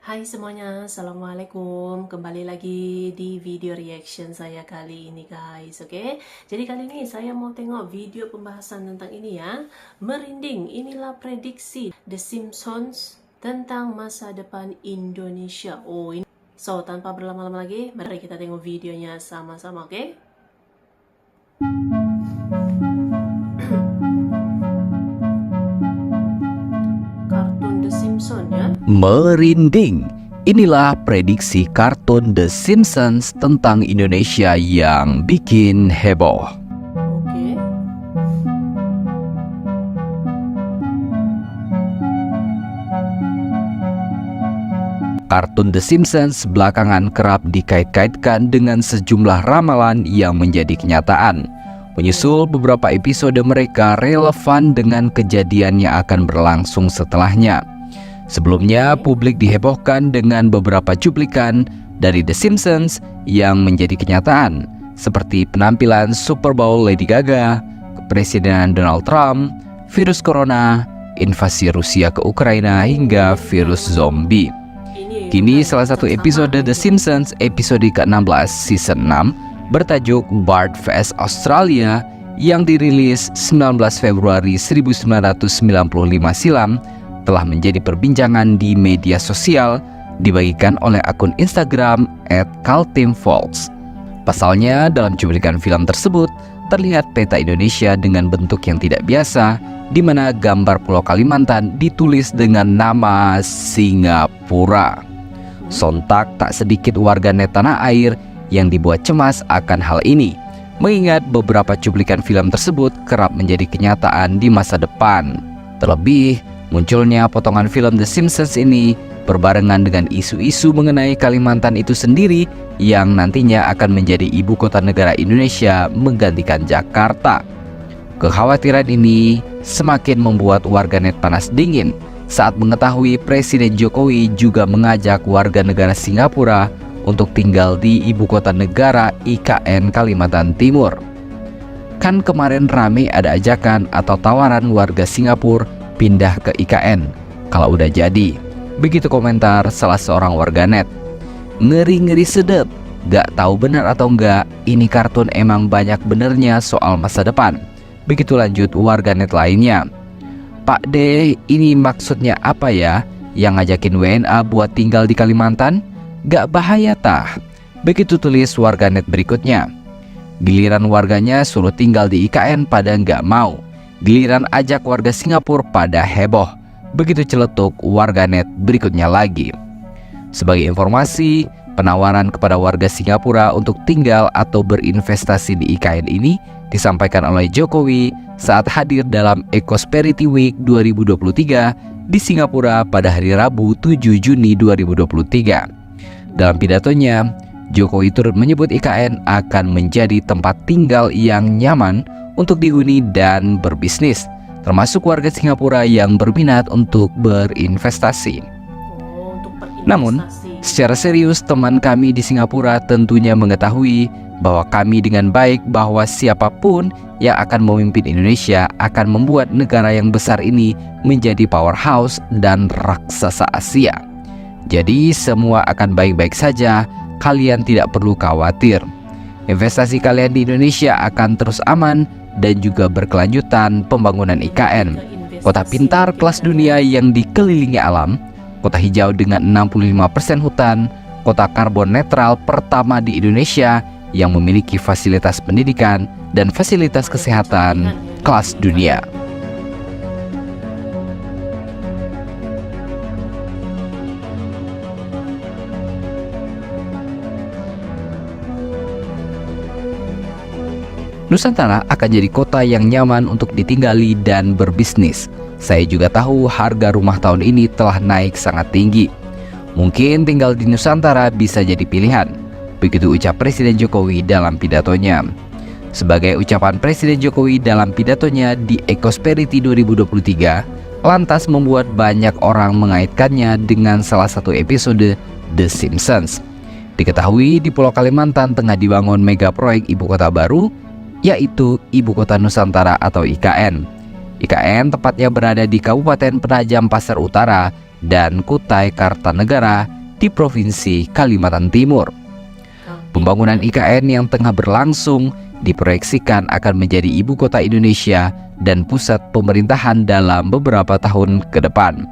Hai semuanya, Assalamualaikum. Kembali lagi di video reaction saya kali ini guys, oke? Jadi kali ini saya mau tengok video pembahasan tentang ini ya. Merinding, inilah prediksi The Simpsons tentang masa depan Indonesia. Oh ini. So, tanpa berlama-lama lagi, mari kita tengok videonya sama-sama, oke? Kartun The Simpsons ya. Merinding. Inilah prediksi kartun The Simpsons tentang Indonesia yang bikin heboh. Oke. Kartun The Simpsons belakangan kerap dikait-kaitkan dengan sejumlah ramalan yang menjadi kenyataan. Menyusul beberapa episode mereka relevan dengan kejadian yang akan berlangsung setelahnya. Sebelumnya, publik dihebohkan dengan beberapa cuplikan dari The Simpsons yang menjadi kenyataan, seperti penampilan Super Bowl Lady Gaga, kepresidenan Donald Trump, virus corona, invasi Rusia ke Ukraina, hingga virus zombie. Kini salah satu episode The Simpsons, episode ke-16 season 6, bertajuk Bart vs Australia, yang dirilis 19 Februari 1995 silam, telah menjadi perbincangan di media sosial, dibagikan oleh akun Instagram @kaltimvolts. Pasalnya, dalam cuplikan film tersebut terlihat peta Indonesia dengan bentuk yang tidak biasa, di mana gambar Pulau Kalimantan ditulis dengan nama Singapura. Sontak tak sedikit warganet tanah air yang dibuat cemas akan hal ini, mengingat beberapa cuplikan film tersebut kerap menjadi kenyataan di masa depan. Terlebih, munculnya potongan film The Simpsons ini berbarengan dengan isu-isu mengenai Kalimantan itu sendiri yang nantinya akan menjadi ibu kota negara Indonesia menggantikan Jakarta. Kekhawatiran ini semakin membuat warganet panas dingin saat mengetahui Presiden Jokowi juga mengajak warga negara Singapura untuk tinggal di ibu kota negara IKN Kalimantan Timur. Kan kemarin rame ada ajakan atau tawaran warga Singapura pindah ke IKN kalau udah jadi. Begitu komentar salah seorang warganet. Ngeri-ngeri sedep. Gak tahu benar atau enggak, ini kartun emang banyak benernya soal masa depan. Begitu lanjut warganet lainnya. Pak D, ini maksudnya apa ya? Yang ngajakin WNA buat tinggal di Kalimantan? Gak bahaya tah? Begitu tulis warganet berikutnya. Giliran warganya suruh tinggal di IKN pada nggak mau. Giliran ajak warga Singapura pada heboh. Begitu celetuk warganet berikutnya lagi. Sebagai informasi, penawaran kepada warga Singapura untuk tinggal atau berinvestasi di IKN ini disampaikan oleh Jokowi saat hadir dalam Ecosperity Week 2023 di Singapura pada hari Rabu 7 Juni 2023. Dalam pidatonya, Jokowi turut menyebut IKN akan menjadi tempat tinggal yang nyaman untuk dihuni dan berbisnis, termasuk warga Singapura yang berminat untuk berinvestasi. Namun, secara serius teman kami di Singapura tentunya mengetahui bahwa kami dengan baik bahwa siapapun yang akan memimpin Indonesia akan membuat negara yang besar ini menjadi powerhouse dan raksasa Asia. Jadi semua akan baik-baik saja, kalian tidak perlu khawatir. Investasi kalian di Indonesia akan terus aman dan juga berkelanjutan pembangunan IKN. Kota pintar kelas dunia yang dikelilingi alam, kota hijau dengan 65% hutan, kota karbon netral pertama di Indonesia yang memiliki fasilitas pendidikan dan fasilitas kesehatan kelas dunia. Nusantara akan jadi kota yang nyaman untuk ditinggali dan berbisnis. Saya juga tahu harga rumah tahun ini telah naik sangat tinggi. Mungkin tinggal di Nusantara bisa jadi pilihan. Begitu ucap Presiden Jokowi dalam pidatonya. Sebagai ucapan Presiden Jokowi dalam pidatonya di Ecosperity 2023, lantas membuat banyak orang mengaitkannya dengan salah satu episode The Simpsons. Diketahui di Pulau Kalimantan tengah dibangun mega proyek ibu kota baru, yaitu Ibu Kota Nusantara atau IKN. IKN tepatnya berada di Kabupaten Penajam Pasar Utara dan Kutai Kartanegara di Provinsi Kalimantan Timur. Pembangunan IKN yang tengah berlangsung diproyeksikan akan menjadi ibu kota Indonesia dan pusat pemerintahan dalam beberapa tahun ke depan.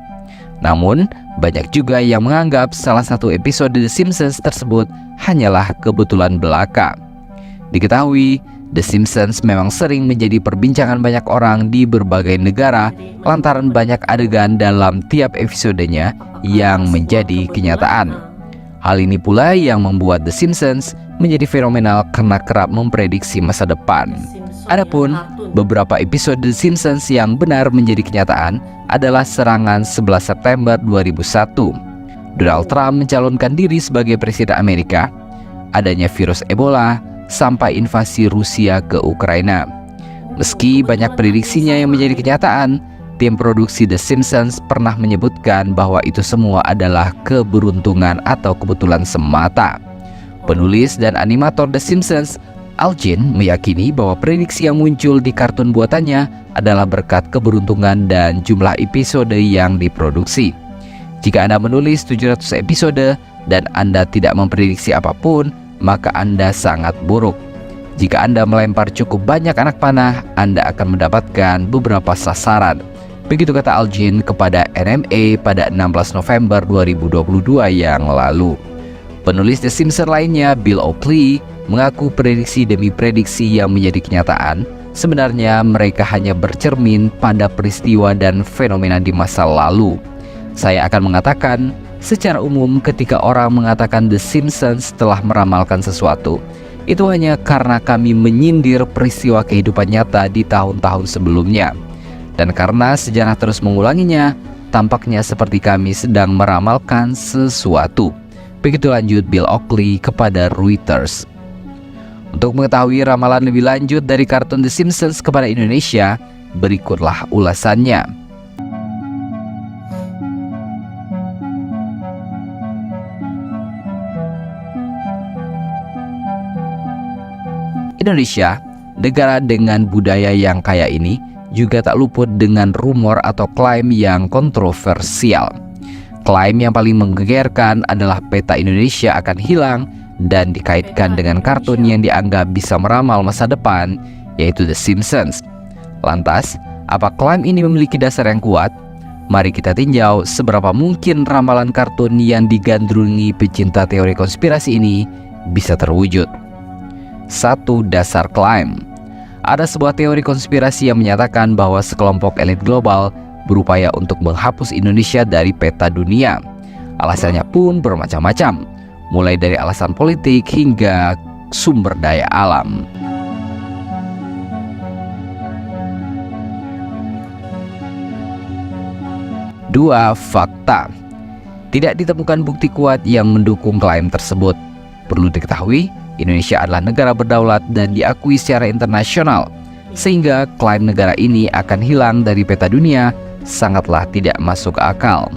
Namun, banyak juga yang menganggap salah satu episode The Simpsons tersebut hanyalah kebetulan belaka. Diketahui, The Simpsons memang sering menjadi perbincangan banyak orang di berbagai negara lantaran banyak adegan dalam tiap episodenya yang menjadi kenyataan. Hal ini pula yang membuat The Simpsons menjadi fenomenal karena kerap memprediksi masa depan. Adapun beberapa episode The Simpsons yang benar menjadi kenyataan adalah serangan 11 September 2001, Donald Trump mencalonkan diri sebagai presiden Amerika, adanya virus Ebola, sampai invasi Rusia ke Ukraina. Meski banyak prediksinya yang menjadi kenyataan, tim produksi The Simpsons pernah menyebutkan bahwa itu semua adalah keberuntungan atau kebetulan semata. Penulis dan animator The Simpsons, Al Jean, meyakini bahwa prediksi yang muncul di kartun buatannya adalah berkat keberuntungan dan jumlah episode yang diproduksi. Jika Anda menulis 700 episode dan Anda tidak memprediksi apapun, maka Anda sangat buruk. Jika Anda melempar cukup banyak anak panah, Anda akan mendapatkan beberapa sasaran. Begitu kata Al Jean kepada NMA pada 16 November 2022 yang lalu. Penulis The Simpsons lainnya, Bill Oakley, mengaku prediksi demi prediksi yang menjadi kenyataan sebenarnya mereka hanya bercermin pada peristiwa dan fenomena di masa lalu. Saya akan mengatakan, secara umum ketika orang mengatakan The Simpsons telah meramalkan sesuatu, itu hanya karena kami menyindir peristiwa kehidupan nyata di tahun-tahun sebelumnya. Dan karena sejarah terus mengulanginya, tampaknya seperti kami sedang meramalkan sesuatu. Begitu lanjut Bill Oakley kepada Reuters. Untuk mengetahui ramalan lebih lanjut dari kartun The Simpsons kepada Indonesia, berikutlah ulasannya. Indonesia, negara dengan budaya yang kaya ini, juga tak luput dengan rumor atau klaim yang kontroversial. Klaim yang paling menggegerkan adalah peta Indonesia akan hilang dan dikaitkan dengan kartun yang dianggap bisa meramal masa depan, yaitu The Simpsons. Lantas, apa klaim ini memiliki dasar yang kuat? Mari kita tinjau seberapa mungkin ramalan kartun yang digandrungi pecinta teori konspirasi ini bisa terwujud. 1. Dasar klaim. Ada sebuah teori konspirasi yang menyatakan bahwa sekelompok elit global berupaya untuk menghapus Indonesia dari peta dunia. Alasannya pun bermacam-macam, mulai dari alasan politik hingga sumber daya alam. Dua, fakta. Tidak ditemukan bukti kuat yang mendukung klaim tersebut. Perlu diketahui, Indonesia adalah negara berdaulat dan diakui secara internasional, sehingga klaim negara ini akan hilang dari peta dunia sangatlah tidak masuk akal.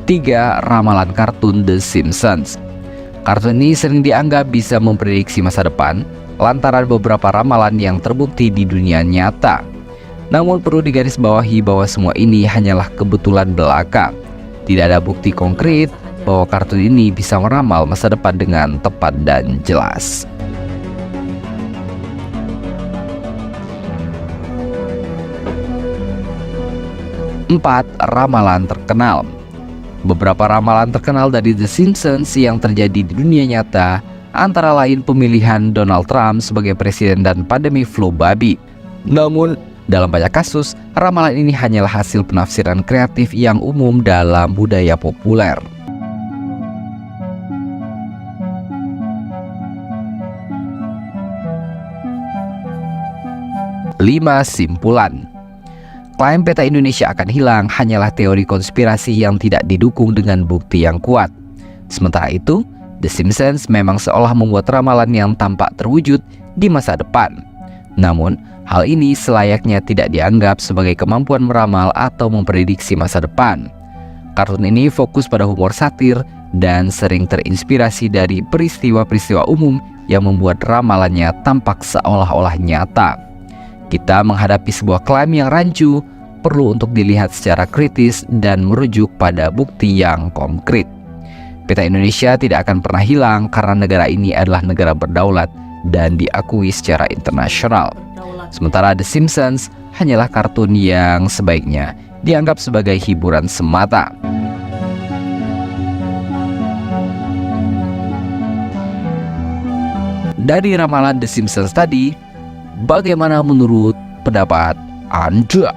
3. Ramalan kartun The Simpsons. Kartun ini sering dianggap bisa memprediksi masa depan lantaran beberapa ramalan yang terbukti di dunia nyata. Namun perlu digarisbawahi bahwa semua ini hanyalah kebetulan belaka. Tidak ada bukti konkret bahwa kartun ini bisa meramal masa depan dengan tepat dan jelas. 4. Ramalan terkenal. Beberapa ramalan terkenal dari The Simpsons yang terjadi di dunia nyata antara lain pemilihan Donald Trump sebagai presiden dan pandemi flu babi. Namun, dalam banyak kasus, ramalan ini hanyalah hasil penafsiran kreatif yang umum dalam budaya populer. 5. Simpulan. Klaim peta Indonesia akan hilang hanyalah teori konspirasi yang tidak didukung dengan bukti yang kuat. Sementara itu, The Simpsons memang seolah membuat ramalan yang tampak terwujud di masa depan. Namun, hal ini selayaknya tidak dianggap sebagai kemampuan meramal atau memprediksi masa depan. Kartun ini fokus pada humor satir dan sering terinspirasi dari peristiwa-peristiwa umum yang membuat ramalannya tampak seolah-olah nyata. Kita menghadapi sebuah klaim yang rancu, perlu untuk dilihat secara kritis dan merujuk pada bukti yang konkret. Peta Indonesia tidak akan pernah hilang karena negara ini adalah negara berdaulat dan diakui secara internasional. Sementara The Simpsons hanyalah kartun yang sebaiknya dianggap sebagai hiburan semata. Dari ramalan The Simpsons tadi, bagaimana menurut pendapat Anda?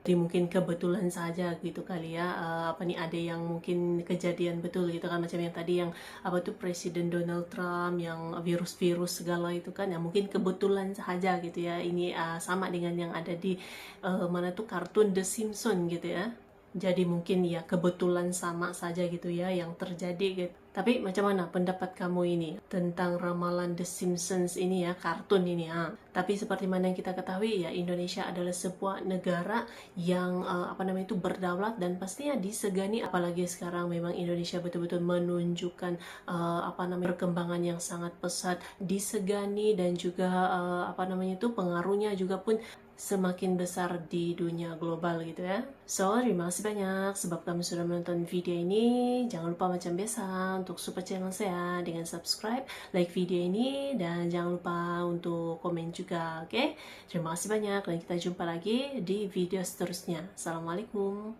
Jadi mungkin kebetulan saja gitu kali ya, ada yang mungkin kejadian betul gitu kan, macam yang tadi yang Presiden Donald Trump yang virus-virus segala itu kan ya, mungkin kebetulan saja gitu ya, ini sama dengan yang ada di kartun The Simpsons gitu ya. Jadi mungkin ya kebetulan sama saja gitu ya yang terjadi gitu. Tapi macam mana pendapat kamu ini tentang ramalan The Simpsons ini ya, kartun ini ya? Tapi seperti mana yang kita ketahui ya, Indonesia adalah sebuah negara yang berdaulat dan pastinya disegani, apalagi sekarang memang Indonesia betul-betul menunjukkan perkembangan yang sangat pesat, disegani dan juga pengaruhnya juga pun semakin besar di dunia global gitu ya. So, terima kasih banyak sebab kamu sudah menonton video ini. Jangan lupa macam biasa untuk support channel saya dengan subscribe, like video ini, dan jangan lupa untuk komen juga, oke? Terima kasih banyak dan kita jumpa lagi di video seterusnya. Assalamualaikum.